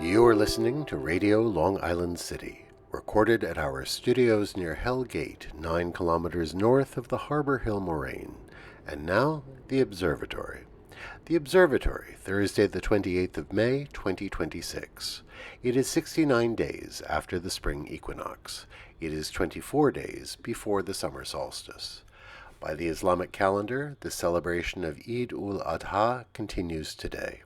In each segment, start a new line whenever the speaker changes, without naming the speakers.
You're listening to Radio Long Island City, recorded at our studios near Hell Gate, 9 kilometers north of the Harbor Hill Moraine. And now, the Observatory. The Observatory, Thursday the 28th of May, 2026. It is 69 days after the spring equinox. It is 24 days before the summer solstice. By the Islamic calendar, the celebration of Eid ul-Adha continues today.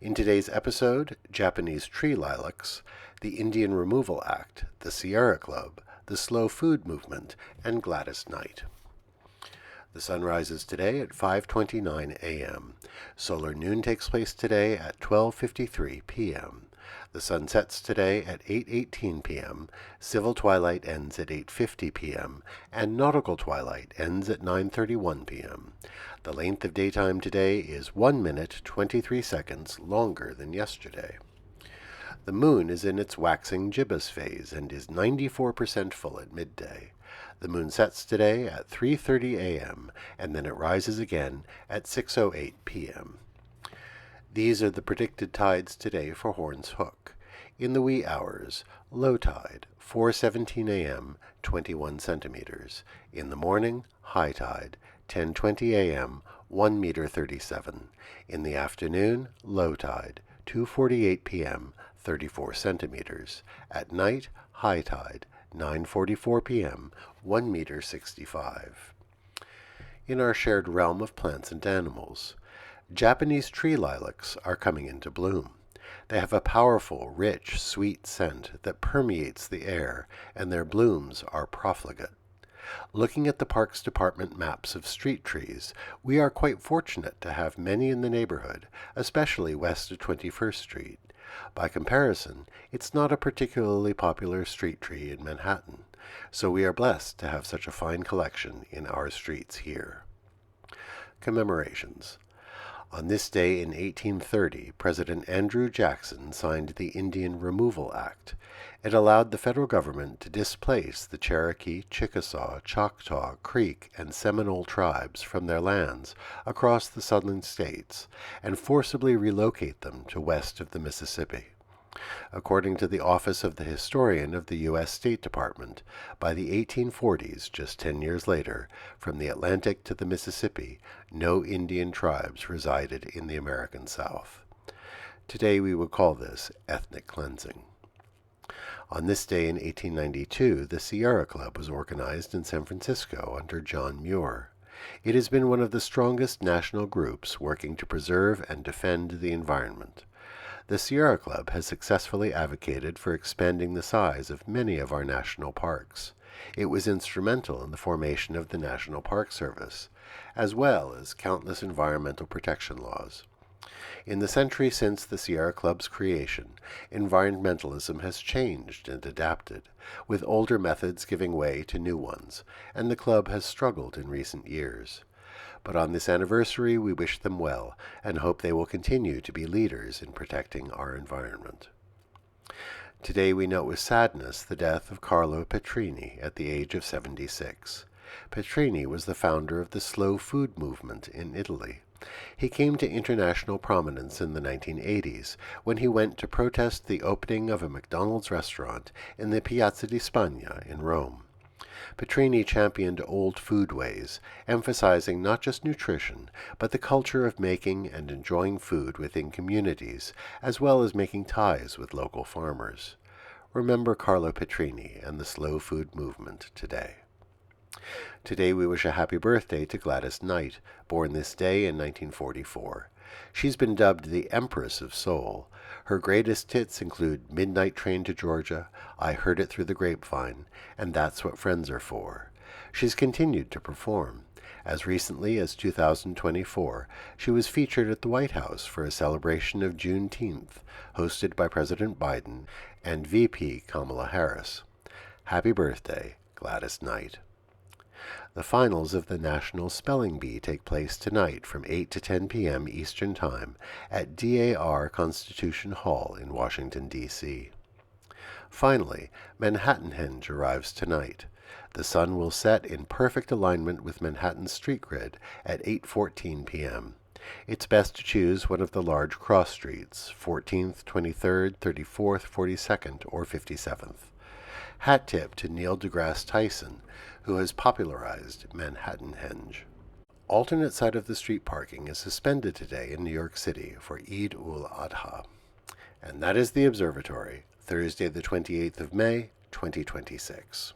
In today's episode, Japanese tree lilacs, the Indian Removal Act, the Sierra Club, the Slow Food Movement, and Gladys Knight. The sun rises today at 5:29 a.m. Solar noon takes place today at 12:53 p.m. The sun sets today at 8:18 p.m., civil twilight ends at 8:50 p.m., and nautical twilight ends at 9:31 p.m. The length of daytime today is 1 minute 23 seconds longer than yesterday. The moon is in its waxing gibbous phase and is 94% full at midday. The moon sets today at 3:30 a.m., and then it rises again at 6:08 p.m. These are the predicted tides today for Horns Hook. In the wee hours, low tide, 4:17 a.m., 21 centimeters. In the morning, high tide, 10:20 a.m., 1 meter 37. In the afternoon, low tide, 2:48 p.m., 34 centimeters. At night, high tide, 9:44 p.m., 1 meter 65. In our shared realm of plants and animals, Japanese tree lilacs are coming into bloom. They have a powerful, rich, sweet scent that permeates the air, and their blooms are profligate. Looking at the Parks Department maps of street trees, we are quite fortunate to have many in the neighborhood, especially west of 21st Street. By comparison, it's not a particularly popular street tree in Manhattan, so we are blessed to have such a fine collection in our streets here. Commemorations. On this day in 1830, President Andrew Jackson signed the Indian Removal Act. It allowed the federal government to displace the Cherokee, Chickasaw, Choctaw, Creek, and Seminole tribes from their lands across the southern states and forcibly relocate them to west of the Mississippi. According to the Office of the Historian of the U.S. State Department, by the 1840s, just 10 years later, from the Atlantic to the Mississippi, no Indian tribes resided in the American South. Today we would call this ethnic cleansing. On this day in 1892, the Sierra Club was organized in San Francisco under John Muir. It has been one of the strongest national groups working to preserve and defend the environment. The Sierra Club has successfully advocated for expanding the size of many of our national parks. It was instrumental in the formation of the National Park Service, as well as countless environmental protection laws. In the century since the Sierra Club's creation, environmentalism has changed and adapted, with older methods giving way to new ones, and the club has struggled in recent years. But on this anniversary, we wish them well and hope they will continue to be leaders in protecting our environment. Today we note with sadness the death of Carlo Petrini at the age of 76. Petrini was the founder of the slow food movement in Italy. He came to international prominence in the 1980s when he went to protest the opening of a McDonald's restaurant in the Piazza di Spagna in Rome. Petrini championed old food ways, emphasizing not just nutrition, but the culture of making and enjoying food within communities, as well as making ties with local farmers. Remember Carlo Petrini and the slow food movement today. Today we wish a happy birthday to Gladys Knight, born this day in 1944. She's been dubbed the Empress of Soul. Her greatest hits include Midnight Train to Georgia, I Heard It Through the Grapevine, and That's What Friends Are For. She's continued to perform. As recently as 2024, she was featured at the White House for a celebration of Juneteenth, hosted by President Biden and VP Kamala Harris. Happy birthday, Gladys Knight. The finals of the National Spelling Bee take place tonight from 8 to 10 p.m. Eastern Time at DAR Constitution Hall in Washington, D.C. Finally, Manhattanhenge arrives tonight. The sun will set in perfect alignment with Manhattan's street grid at 8:14 p.m. It's best to choose one of the large cross streets, 14th, 23rd, 34th, 42nd, or 57th. Hat tip to Neil deGrasse Tyson, who has popularized Manhattan Henge. Alternate side of the street parking is suspended today in New York City for Eid ul-Adha. And that is the Observatory, Thursday the 28th of May, 2026.